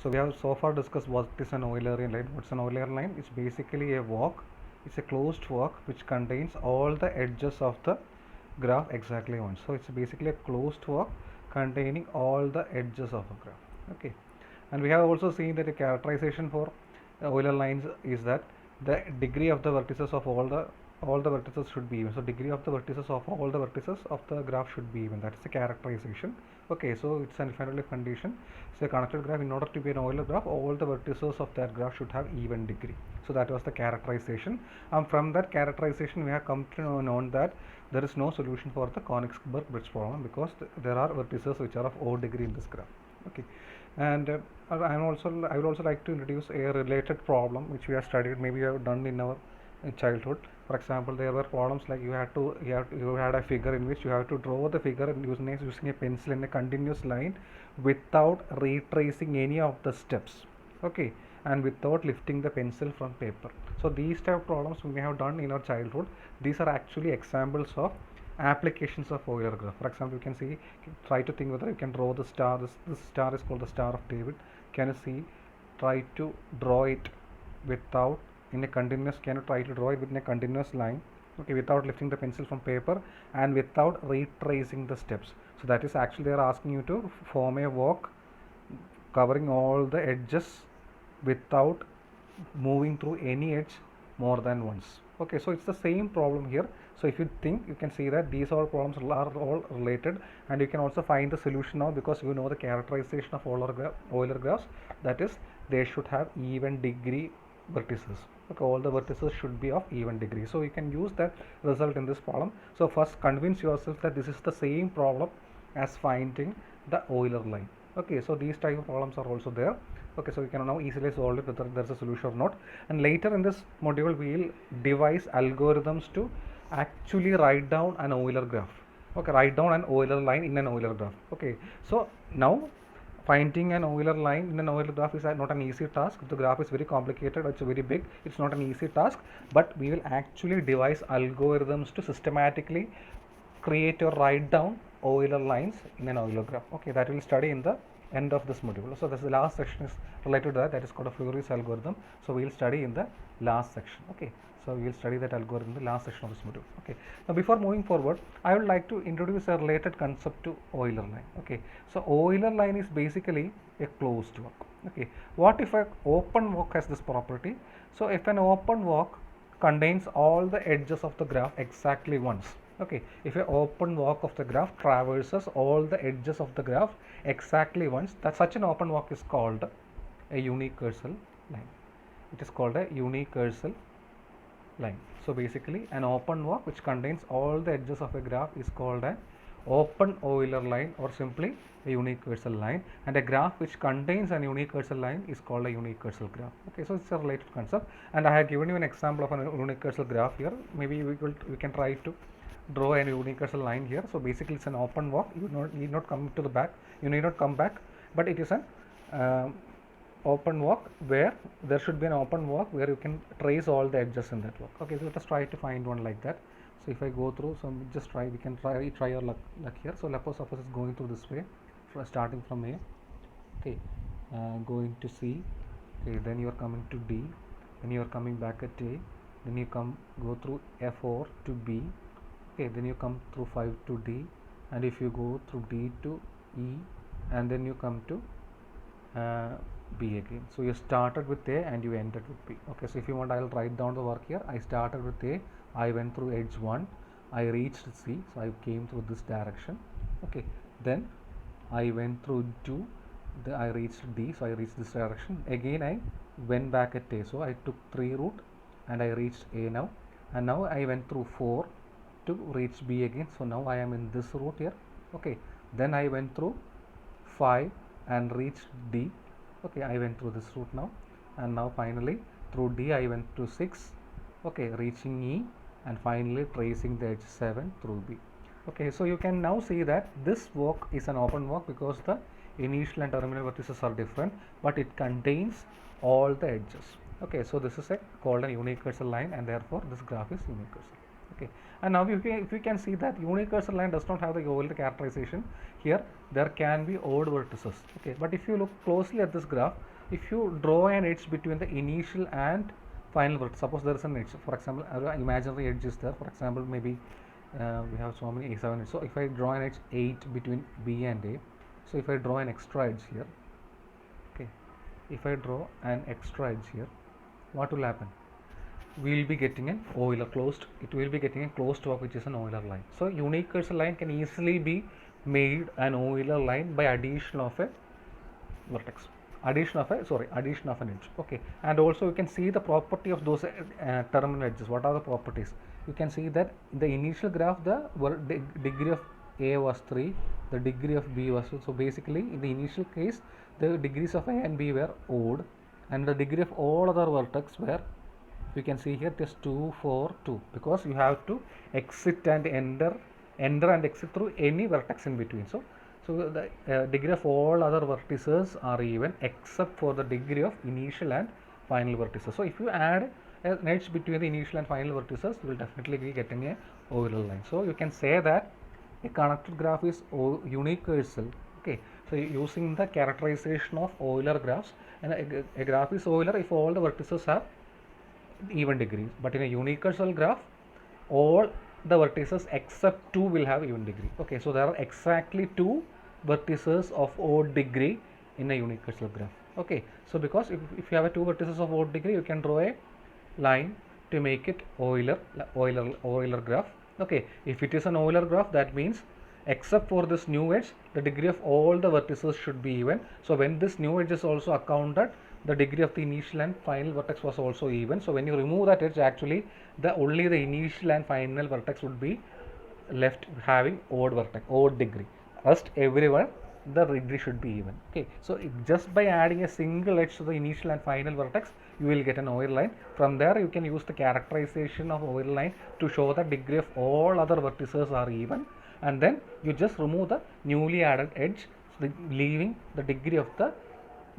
So we have so far discussed what is an Eulerian line. What's an Eulerian line? It's basically a walk. It's a closed walk which contains all the edges of the graph exactly once. So it's basically a closed walk containing all the edges of a graph. Okay, and we have also seen that the characterization for Euler lines is that the degree of the vertices of all the vertices should be even. So degree of the vertices of all the vertices of the graph should be even. That is the characterization. Okay, so it's an infinitely condition. So a connected graph, in order to be an Euler graph, all the vertices of that graph should have even degree. So that was the characterization. And from that characterization, we have come to know that there is no solution for the Königsberg bridge problem because there are vertices which are of odd degree in this graph. Okay, and I would also like to introduce a related problem which we have studied, maybe we have done in our childhood. For example, there were problems like you had a figure in which you have to draw the figure using a pencil in a continuous line without retracing any of the steps. Okay, and without lifting the pencil from paper. So these type of problems we have done in our childhood. These are actually examples of applications of Euler graph. For example, you can see, try to think whether you can draw the star. This star is called the Star of David. Can you see? Try to draw it without in a continuous. Can you try to draw it within a continuous line? Okay, without lifting the pencil from paper and without retracing the steps. So that is actually they are asking you to form a walk covering all the edges without moving through any edge more than once. Okay, so it's the same problem here. So if you think, you can see that these all problems are all related, and you can also find the solution now because you know the characterization of Euler graphs, that is they should have even degree vertices. Okay, all the vertices should be of even degree. So you can use that result in this problem. So first convince yourself that this is the same problem as finding the Euler line. Okay, so these type of problems are also there. Okay, so we can now easily solve it whether there's a solution or not. And later in this module, we will devise algorithms to actually write down an Euler graph. Okay, write down an Euler line in an Euler graph. Okay, so now finding an Euler line in an Euler graph is not an easy task. The graph is very complicated, it's very big, it's not an easy task, but we will actually devise algorithms to systematically create or write down Euler lines in an Euler graph. Okay, that we will study in the end of this module. So this is the last section is related to that. That is called a Fourier's algorithm. So we will study in the last section. Okay, so we will study that algorithm in the last section of this module. Okay, now before moving forward, I would like to introduce a related concept to Euler line. Okay, so Euler line is basically a closed walk. Okay, what if an open walk has this property? So if an open walk contains all the edges of the graph exactly once. Okay, if an open walk of the graph traverses all the edges of the graph exactly once, that such an open walk is called a unicursal line. It is called a unicursal line. So basically an open walk which contains all the edges of a graph is called an open Euler line, or simply a unicursal line, and a graph which contains an unicursal line is called a unicursal graph. Okay, so it's a related concept, and I have given you an example of a unicursal graph here. Maybe we can try to draw a unicursal line here. So basically it's an open walk. You need not come to the back, you need not come back, but it is an open walk where there should be an open walk where you can trace all the edges in that walk. Okay, so let us try to find one like that. So if I go through, so just try, we can try our luck here. So suppose it's going through this way, starting from A. Okay, going to C. Okay, then you are coming to D, then you are coming back at A, then you go through F4 to B. Okay, then you come through 5 to D, and if you go through D to E, and then you come to B again. So you started with A and you ended with B. Okay, so if you want, I'll write down the work here. I started with A, I went through edge 1, I reached C, so I came through this direction. Okay, then I went through 2, I reached D, so I reached this direction. Again I went back at A, so I took 3 route and I reached A now, and now I went through 4 to reach B again. So now I am in this route here. Okay, then I went through 5 and reached D. Okay, I went through this route now, and now finally through D I went to 6. Okay, reaching E, and finally tracing the edge 7 through B. Okay, so you can now see that this walk is an open walk because the initial and terminal vertices are different, but it contains all the edges. Okay, so this is called a unicursal line, and therefore this graph is unicursal. Okay, and now if you can see that unique cursor line does not have the Euler characterization here, there can be odd vertices. Okay, but if you look closely at this graph, if you draw an edge between the initial and final vertex, suppose there is an edge, for example, an imaginary edge is there, for example, maybe we have so many A7 edges. So if I draw an edge 8 between B and A, so if I draw an extra edge here, okay, if I draw an extra edge here, what will happen? We will be getting an Euler closed, it will be getting a closed walk which is an Euler line. So unique cursor line can easily be made an Euler line by addition of a vertex, addition of an edge. Okay, and also you can see the property of those terminal edges. What are the properties? You can see that in the initial graph the degree of A was 3, the degree of B was 2. So basically in the initial case the degrees of A and B were odd, and the degree of all other vertex were, you can see here, it is 2, 4, 2, because you have to exit and enter and exit through any vertex in between. So the degree of all other vertices are even except for the degree of initial and final vertices. So if you add an edge between the initial and final vertices, you will definitely be getting a Euler line. So you can say that a connected graph is unique cursor. Okay, so using the characterization of Euler graphs, and a graph is Euler if all the vertices have even degrees, but in a unique cursor graph all the vertices except 2 will have even degree. Okay, so there are exactly 2 vertices of odd degree in a unique cursor graph. Okay, so because if you have a 2 vertices of odd degree, you can draw a line to make it Euler graph. Okay, if it is an Euler graph, that means except for this new edge, the degree of all the vertices should be even. So when this new edge is also accounted, the degree of the initial and final vertex was also even. So when you remove that edge, actually only the initial and final vertex would be left having odd degree. Rest everywhere the degree should be even. Okay, so just by adding a single edge to the initial and final vertex, you will get an Euler line. From there you can use the characterization of Euler line to show the degree of all other vertices are even, and then you just remove the newly added edge, leaving the degree of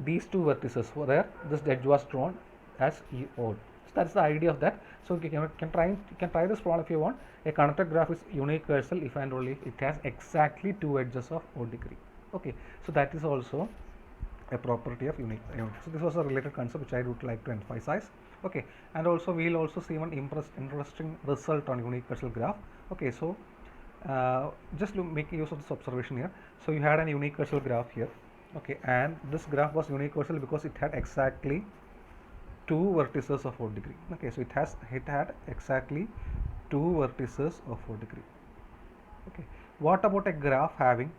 these 2 vertices where this edge was drawn as odd. So that's the idea of that. So you can try this problem if you want. A connected graph is unique cursor if and only if it has exactly 2 edges of odd degree. Okay, so that is also a property of unique. So this was a related concept which I would like to emphasize. Okay, and also we will also see one interesting result on unique cursor graph. Okay, so just making use of this observation here. So you had an unique cursor graph here. Okay, and this graph was unique cursor because it had exactly 2 vertices of odd degree. Okay, so it had exactly 2 vertices of odd degree. Okay, what about a graph having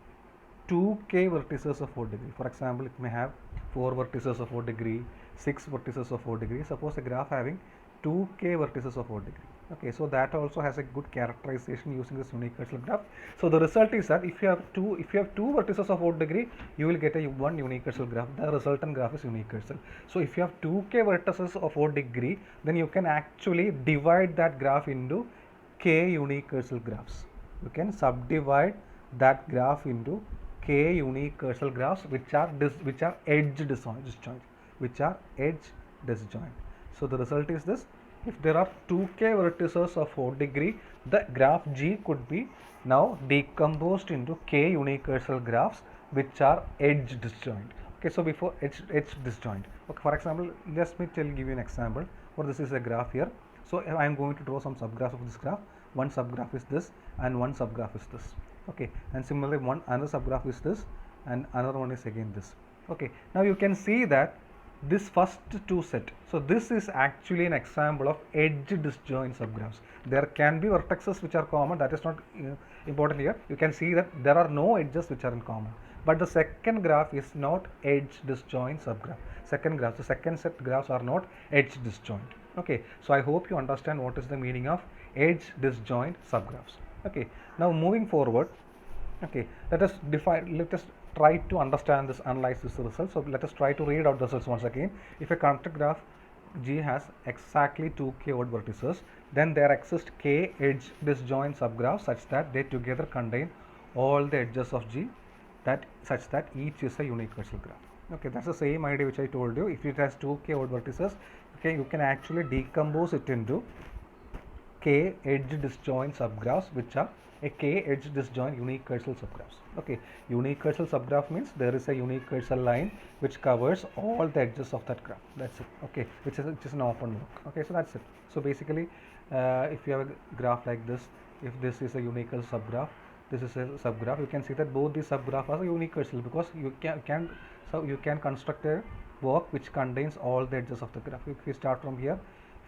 2k vertices of odd degree? For example, it may have 4 vertices of odd degree, 6 vertices of odd degree. Suppose a graph having 2k vertices of odd degree. Okay, so that also has a good characterization using this unique cursor graph. So the result is that if you have two vertices of odd degree, you will get one unique cursor graph. The resultant graph is unique cursor. So if you have 2k vertices of odd degree, then you can actually divide that graph into k unique cursor graphs. You can subdivide that graph into k unique cursor graphs which are edge disjoint. So the result is this: if there are 2k vertices of odd degree, the graph G could be now decomposed into k unique cursor graphs which are edge disjoint. Okay, so before edge disjoint. Okay, for example, let me give you an example. Or this is a graph here. So I am going to draw some subgraphs of this graph. One subgraph is this, and one subgraph is this. Okay, and similarly another subgraph is this, and another one is again this. Okay, now you can see that this first 2 set, so this is actually an example of edge disjoint subgraphs. There can be vertexes which are common, that is not important here. You can see that there are no edges which are in common, but the second graph is not edge disjoint subgraph. The second set graphs are not edge disjoint. Okay, so I hope you understand what is the meaning of edge disjoint subgraphs. Okay, now moving forward, okay, let us try to understand this, analyze this result. So let us try to read out the results once again. If a connected graph G has exactly 2k odd vertices, then there exist k edge disjoint subgraphs such that they together contain all the edges of G such that each is a unique cursor graph. Okay, that's the same idea which I told you. If it has 2k odd vertices, okay, you can actually decompose it into k edge disjoint subgraphs which are a k edge disjoint unique cursor subgraphs. Okay, unique cursor subgraph means there is a unique cursor line which covers all the edges of that graph. That's it. Okay, which is an open work. Okay, so that's it. So basically, if you have a graph like this, if this is a unique cursor subgraph, this is a subgraph, you can see that both these subgraphs are unique cursor because you can construct a work which contains all the edges of the graph. If you start from here,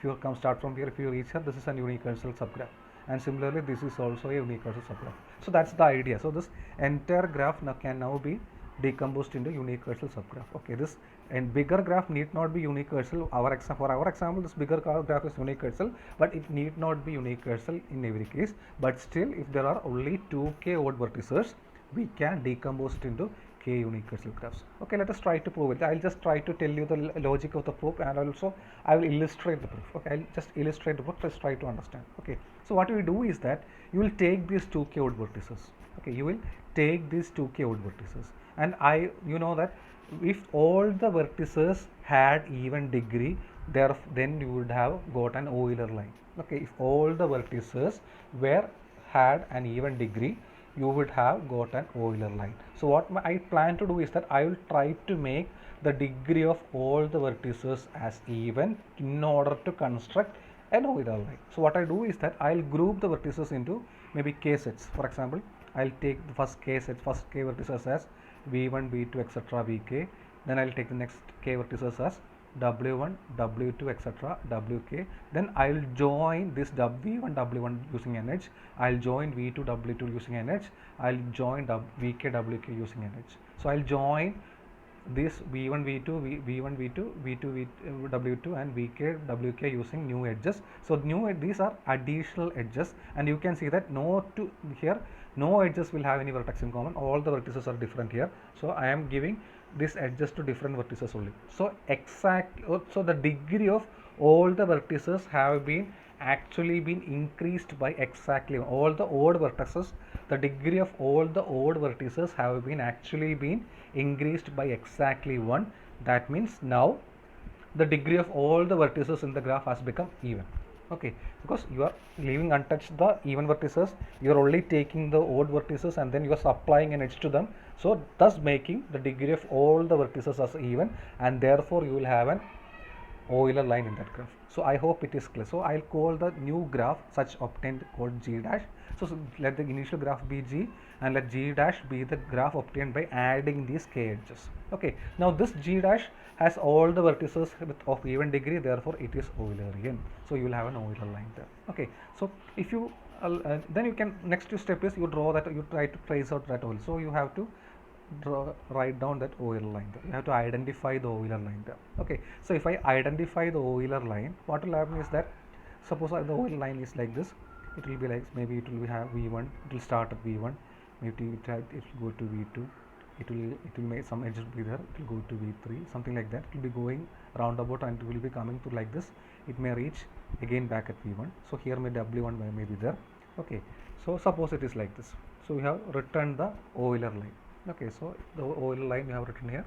if you reach here, this is a unique cursor subgraph, and similarly this is also a unique cursor subgraph. So that's the idea. So this entire graph can now be decomposed into unique cursor subgraph. Okay, this and bigger graph need not be unique cursor. For our example, this bigger graph is unique cursor, but it need not be unique cursor in every case. But still, if there are only 2k odd vertices, we can decompose it into k unique cursor graphs. Okay, let us try to prove it. I'll just try to tell you the logic of the proof, and also I will illustrate the proof. Okay, I'll just illustrate the proof. Let's try to understand. Okay, so what we do is that you will take these 2k odd vertices. Okay, you will take these 2k odd vertices, and you know that if all the vertices had even degree, then you would have got an Euler line. Okay, if all the vertices had an even degree, you would have got an Euler line. So what I plan to do is that I will try to make the degree of all the vertices as even in order to construct an Euler line. So what I do is that I'll group the vertices into maybe k sets. For example, I'll take the first k vertices as v1, v2, etc. vk. Then I'll take the next k vertices as w1, w2, etc. wk. Then I'll join this v1, w1 using nh. I'll join v2, w2 using nh. I'll join vk, wk using nh. So I'll join this v1, v2, v1, v2, v2, w2 and vk, wk using new edges. So these are additional edges, and you can see that no edges will have any vertex in common. All the vertices are different here. So I am giving this edges to different vertices only. So so the degree of all the vertices have been increased by exactly all the odd vertices. The degree of all the odd vertices have been increased by exactly 1. That means now the degree of all the vertices in the graph has become even. Okay, because you are leaving untouched the even vertices, you are only taking the odd vertices and then you are supplying an edge to them. So thus making the degree of all the vertices as even, and therefore you will have an Euler line in that graph. So I hope it is clear. So I'll call the new graph such obtained called G dash. So let the initial graph be G, and let G dash be the graph obtained by adding these k edges. Okay, now this G dash has all the vertices of even degree, therefore it is Eulerian. So you will have an Euler line there. Okay, so if you then you can, next step is you try to trace out that Euler. So you have to write down that Euler line there. You have to identify the Euler line there. Okay, so if I identify the Euler line, what will happen is that suppose the Euler line is like this. It will be like, maybe it will have v1, it will start at v1, maybe it will go to v2, it will make some edges be there, it will go to v3, something like that. It will be going roundabout and it will be coming to like this. It may reach again back at v1. So here may w1 may be there. Okay, so suppose it is like this. So we have written the Euler line. Okay, so the Euler line we have written here.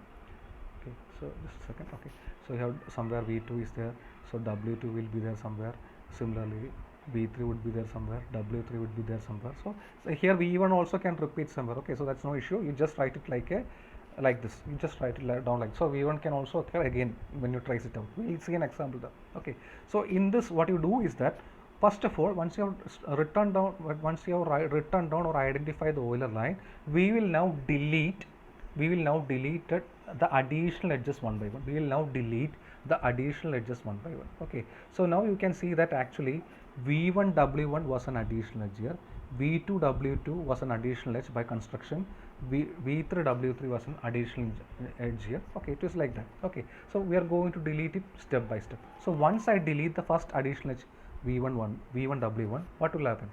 Okay, so just a second. Okay, so you have somewhere v2 is there, so w2 will be there somewhere. Similarly v3 would be there somewhere, w3 would be there somewhere. So here v1 also can repeat somewhere. Okay, so that's no issue. You just write it like this. You just write it down like so. V1 can also occur again when you trace it out. We'll see an example there. Okay, so in this, what you do is that first of all, once you have written down or identified the Euler line, we will now delete the additional edges one by one. We will now delete the additional edges one by one. Okay, so now you can see that actually v1 w1 was an additional edge here, v2 w2 was an additional edge by construction, v3 w3 was an additional edge here. Okay, it is like that. Okay, so we are going to delete it step by step. So once I delete the first additional edge v1 w1, what will happen?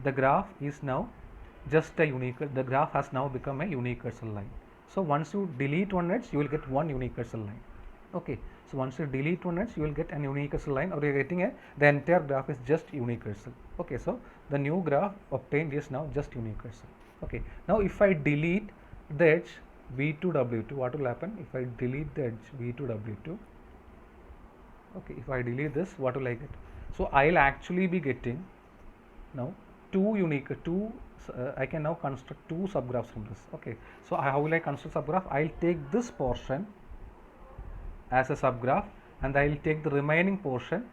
The graph is now just the graph has now become a unique cursor line. So once you delete one edge, you will get one unique cursor line. Okay, so once you delete one edge, you will get an unique cursor line, or you are getting the entire graph is just unique cursor. Okay, so the new graph obtained is now just unique cursor. Okay, now if I delete the edge v2 w2, what will happen? If I delete the edge v2 w2, okay, if I delete this, what will I get? So I'll actually be getting now I can now construct two subgraphs from this. Okay, so how will I construct subgraph? I'll take this portion as a subgraph and I will take the remaining portion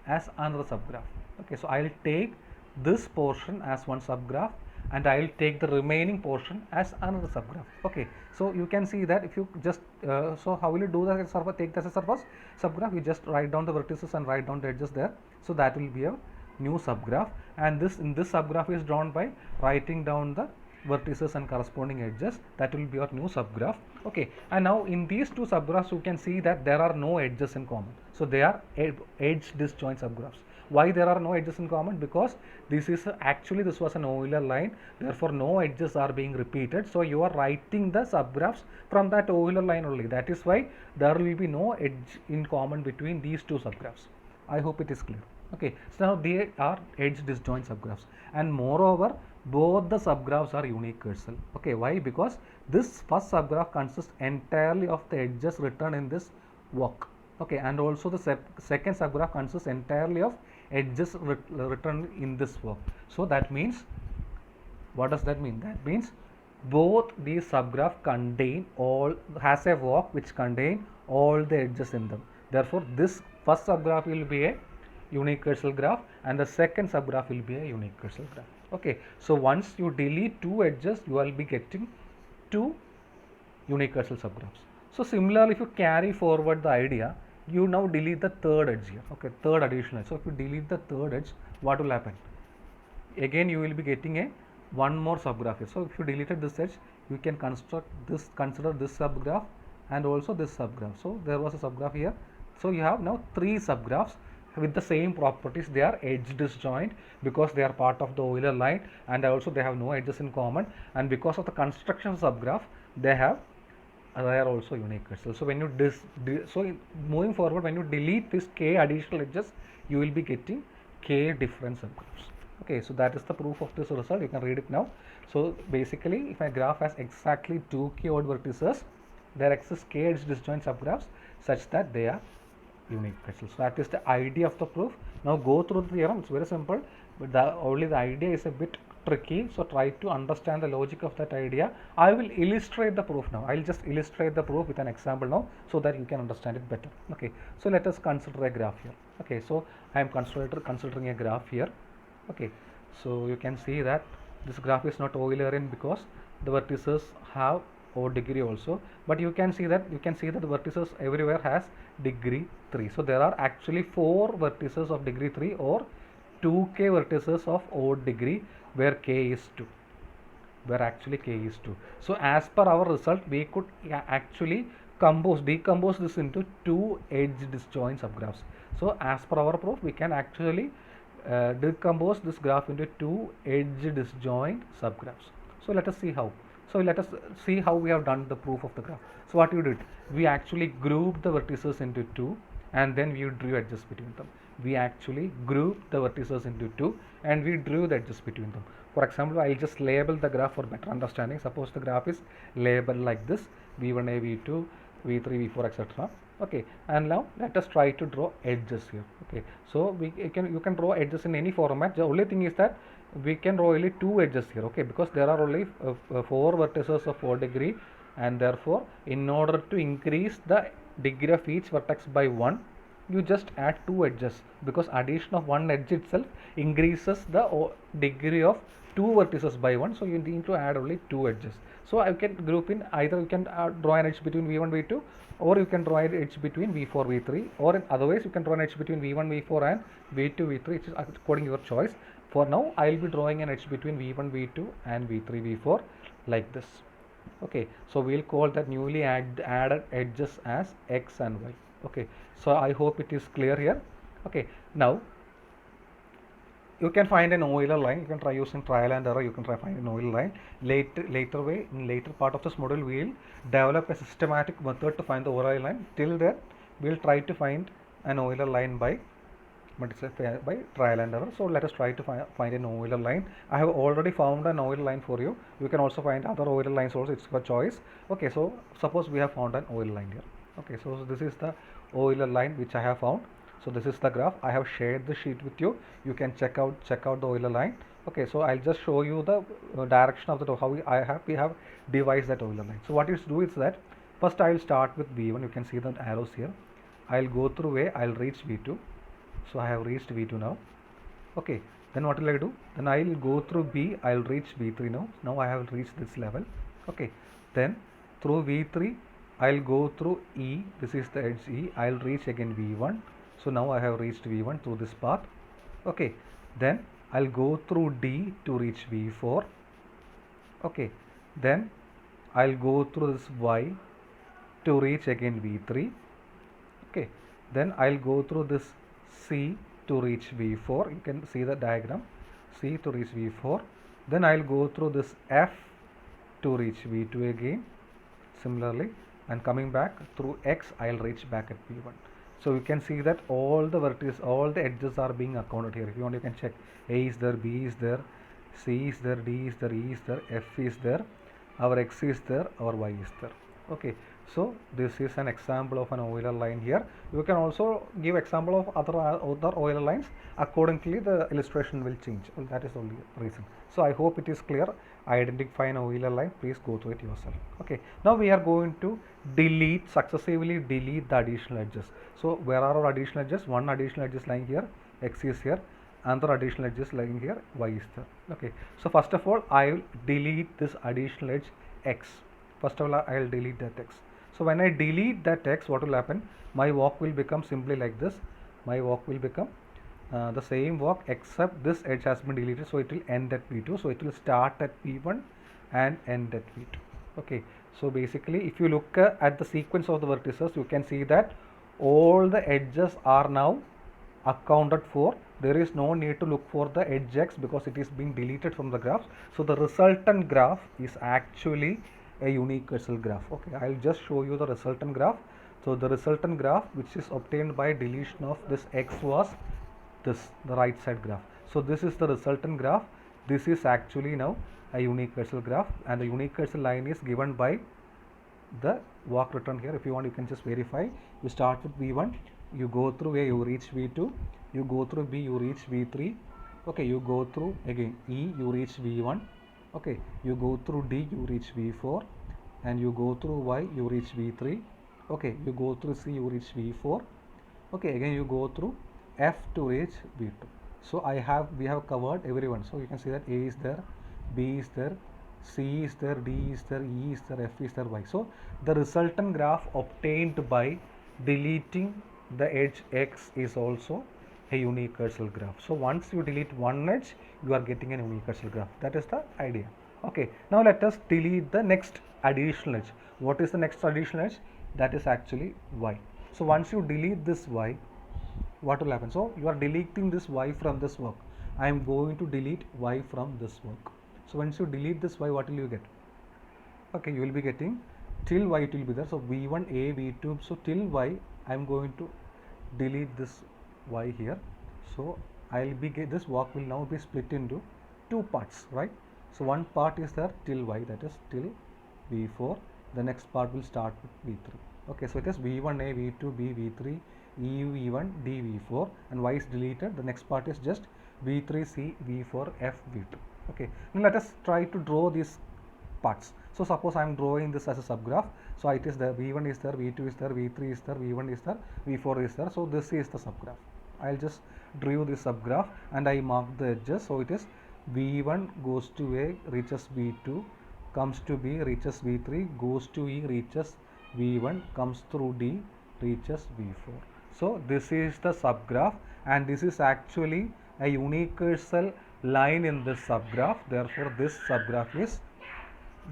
as another subgraph. Okay, so I will take this portion as one subgraph and I will take the remaining portion as another subgraph. Okay, so you can see that if you just so how will you do that as a take this as a first subgraph? You just write down the vertices and write down the edges there, so that will be a new subgraph, and this in this subgraph is drawn by writing down the vertices and corresponding edges. That will be your new subgraph. Okay, and now in these two subgraphs you can see that there are no edges in common, so they are edge disjoint subgraphs. Why there are no edges in common? Because this is actually this was an Euler line, therefore no edges are being repeated, so you are writing the subgraphs from that Euler line only. That is why there will be no edge in common between these two subgraphs. I hope it is clear. Okay, so now they are edge disjoint subgraphs, and moreover both the subgraphs are unicursal. Okay, why? Because this first subgraph consists entirely of the edges written in this walk. Okay, and also the second subgraph consists entirely of edges written in this walk. So that means, what does that mean? That means both these subgraph contain has a walk which contain all the edges in them. Therefore this first subgraph will be a unicursal graph and the second subgraph will be a unicursal graph. Okay, so once you delete two edges, you will be getting two unicursal subgraphs. So similarly, if you carry forward the idea, you now delete the third edge here. Okay, third additional edge. So if you delete the third edge, what will happen? Again you will be getting a one more subgraph here. So if you deleted this edge, you can construct this, consider this subgraph and also this subgraph. So there was a subgraph here. So you have now three subgraphs with the same properties. They are edge disjoint because they are part of the Euler line, and also they have no edges in common, and because of the construction of subgraph they are also unicursal. So when you moving forward, when you delete this k additional edges, you will be getting k different subgraphs. Okay, so that is the proof of this result. You can read it now. So basically, if a graph has exactly 2k odd vertices, there exists k edge disjoint subgraphs such that they are unicursal. So that is the idea of the proof. Now go through the theorem. It's very simple, but only the idea is a bit tricky. So try to understand the logic of that idea. I will illustrate the proof now. I'll just illustrate the proof with an example now, so that you can understand it better. Okay, so let us consider a graph here. Okay, so I am considering a graph here. Okay, so you can see that this graph is not Eulerian because the vertices have odd degree also, but you can see that the vertices everywhere has degree 3. So there are actually 4 vertices of degree 3 or 2k vertices of odd degree where k is 2, where actually k is 2. So as per our result, we could actually decompose this into two edge disjoint subgraphs. So as per our proof, we can actually decompose this graph into two edge disjoint subgraphs. So let us see how. So let us see how we have done the proof of the graph. So what you did, we actually grouped the vertices into two and then we drew edges between them. We actually grouped the vertices into two and we drew the edges between them. For example, I will just label the graph for better understanding. Suppose the graph is labeled like this: V1a, V2, V3, V4, etc. Okay, and now let us try to draw edges here. Okay, so you can draw edges in any format. The only thing is that we can draw only two edges here. Okay, because there are only 4 vertices of 4 degree, and therefore in order to increase the degree of each vertex by 1, you just add 2 edges, because addition of one edge itself increases the degree of 2 vertices by 1. So you need to add only 2 edges. So I can group in either you can draw an edge between V1, V2, or you can draw an edge between V4, V3, or otherwise you can draw an edge between V1, V4 and V2, V3, which is according to your choice. For now, I will be drawing an edge between V1, V2 and V3, V4 like this. Okay, so we will call that newly added edges as X and Y. Okay, so I hope it is clear here. Okay, now you can find an Euler line. You can try using trial and error. You can try find an Euler line. Later part of this module, we will develop a systematic method to find the Euler line. Till then, we will try to find an Euler line by trial and error. So let us try to find an Euler line. I have already found an Euler line for you. You can also find other Euler lines also. It's your choice. Okay, so suppose we have found an Euler line here. Okay, so this is the Euler line which I have found. So this is the graph. I have shared the sheet with you. You can check out the Euler line. Okay, so I'll just show you the direction of the how we have devised that Euler line. So what you do is that first I'll start with V1. You can see the arrows here. I'll go through A. I'll reach V2. So I have reached V2 now. Okay, then what will I do? Then I'll go through B. I'll reach V3 now. Now I have reached this level. Okay, then through V3 I'll go through E. This is the edge E. I'll reach again V1. So now I have reached V1 through this path. Okay, then I'll go through D to reach V4. Okay, then I'll go through this Y to reach again V3. Okay, then I'll go through this C to reach V4. You can see the diagram. C to reach V4. Then I'll go through this F to reach V2 again. Similarly, and coming back through X, I'll reach back at V1. So you can see that all the vertices, all the edges are being accounted here. If you want, you can check. A is there, B is there, C is there, D is there, E is there, F is there, our X is there, our Y is there. Okay, so this is an example of an Euler line here. You can also give example of other Euler lines. Accordingly, the illustration will change. Well, that is the only reason. So I hope it is clear. Identify an Euler line. Please go through it yourself. Okay, now we are going to successively delete the additional edges. So where are our additional edges? One additional edge is lying here, X is here, another additional edge is lying here, Y is there. Okay, so first of all I will delete this additional edge X. First of all I will delete that X. So when I delete that X, what will happen? My walk will become simply like this. My walk will become the same walk, except this edge has been deleted, so it will end at V2. So it will start at V1 and end at V2. Okay, so basically if you look at the sequence of the vertices, you can see that all the edges are now accounted for. There is no need to look for the edge X because it is being deleted from the graph. So the resultant graph is actually a universal graph. Okay, I'll just show you the resultant graph. So the resultant graph which is obtained by deletion of this X was this, the right side graph. So this is the resultant graph. This is actually now a universal graph, and the universal line is given by the walk written here. If you want, you can just verify. You start with V1, you go through A, you reach V2, you go through B, you reach V3. Okay, you go through again E, you reach V1. Okay, you go through D, you reach V4, and you go through Y, you reach V3. Okay, you go through C, you reach V4. Okay, again you go through F to reach V2. So we have covered everyone. So you can see that A is there, B is there, C is there, D is there, E is there, F is there, Y. So the resultant graph obtained by deleting the edge X is also a universal graph. So once you delete one edge, you are getting a universal graph. That is the idea. Okay, now let us delete the next additional edge. What is the next additional edge? That is actually Y. So once you delete this Y, what will happen? So you are deleting this Y from this work. I am going to delete Y from this work. So once you delete this Y, what will you get? Okay, you will be getting till Y, it will be there. So V1, A, V2. So till Y, I am going to delete this Y here. So I'll be this walk will now be split into two parts, right? So one part is there till Y, that is till V4. The next part will start with V3. Okay, so it is V1A, V2, B, V3, E, V1, D, V4, and Y is deleted. The next part is just V3, C, V4, F, V2. Okay, now let us try to draw these parts. So suppose I am drawing this as a subgraph. So it is there, V1 is there, V2 is there, V3 is there, V1 is there, V4 is there. So this is the subgraph. I'll just draw this subgraph and I mark the edges. So it is V1 goes to A, reaches V2, comes to B, reaches V3, goes to E, reaches V1, comes through D, reaches V4. So this is the subgraph, and this is actually a universal line in this subgraph. Therefore this subgraph is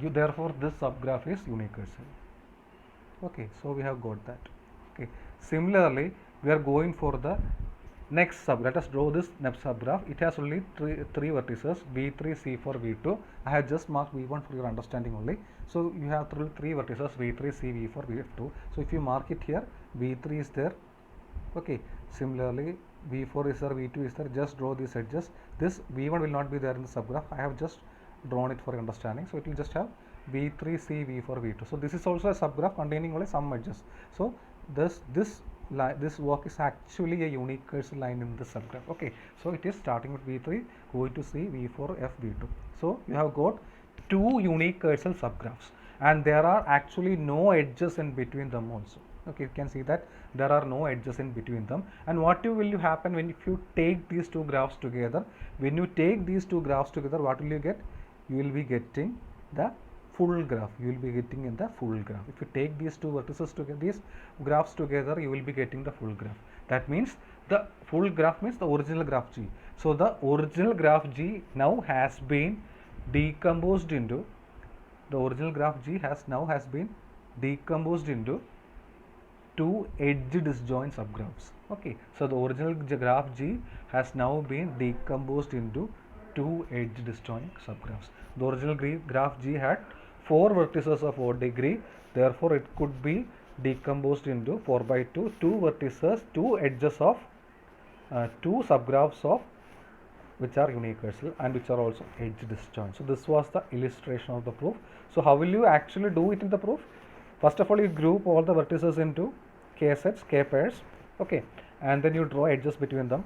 universal. Okay, so we have got that. Okay, similarly we are going for the next sub. Let us draw this next subgraph. It has only three vertices, V3, C4, V2. I have just marked V1 for your understanding only. So you have three vertices, V3, C, V4, V2. So if you mark it here, V3 is there. Okay, similarly V4 is there, V2 is there. Just draw these edges. This V1 will not be there in the subgraph. I have just drawn it for your understanding. So it will just have V3, C, V4, V2. So this is also a subgraph containing only some edges. So this this walk is actually a unique cursor line in the subgraph. Okay, so it is starting with v3, going to c, v4, f, v2. So you have got two unique cursor subgraphs, and there are actually no edges in between them also. Okay, you can see that there are no edges in between them. And what will you happen when if you take these two graphs together? When you take these two graphs together, what will you get? You will be getting the full graph. You will be getting in the full graph. If you take these two vertices together, these graphs together, you will be getting the full graph. That means the full graph means the original graph G. So the original graph G now has been decomposed into the original graph G has been decomposed into two edge disjoint subgraphs. Okay, so the original graph G has now been decomposed into two edge disjoint subgraphs. The original graph G had 4 vertices of odd degree, therefore it could be decomposed into 4 by 2, 2 vertices, 2 edges of 2 subgraphs of which are unicursal and which are also edge disjoint. So this was the illustration of the proof. So how will you actually do it in the proof? First of all, you group all the vertices into k sets, k pairs, okay, and then you draw edges between them.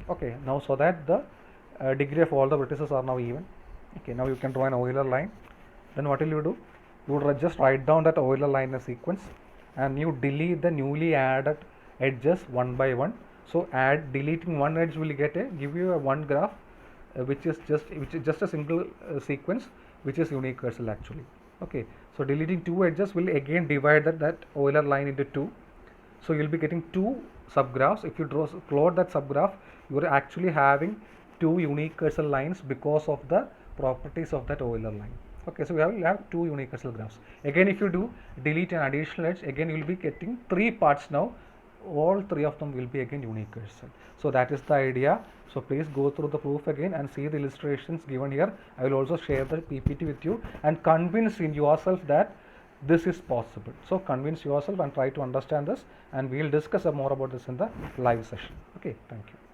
Okay, now so that the degree of all the vertices are now even. Okay, now you can draw an Euler line. Then what will you do? You would just write down that Euler line in a sequence, and you delete the newly added edges one by one. So deleting one edge will give you a one graph, which is just a single sequence, which is unicursal actually. Okay, so deleting two edges will again divide that Euler line into two. So you will be getting two subgraphs. If you plot that subgraph, you are actually having two unicursal lines because of the properties of that Euler line. Okay, so we have two unicursal graphs. Again, if you do delete an additional edge, again you will be getting three parts now. All three of them will be again unicursal. So that is the idea. So please go through the proof again and see the illustrations given here. I will also share the PPT with you and convince in yourself that this is possible. So convince yourself and try to understand this, and we will discuss more about this in the live session. Okay, thank you.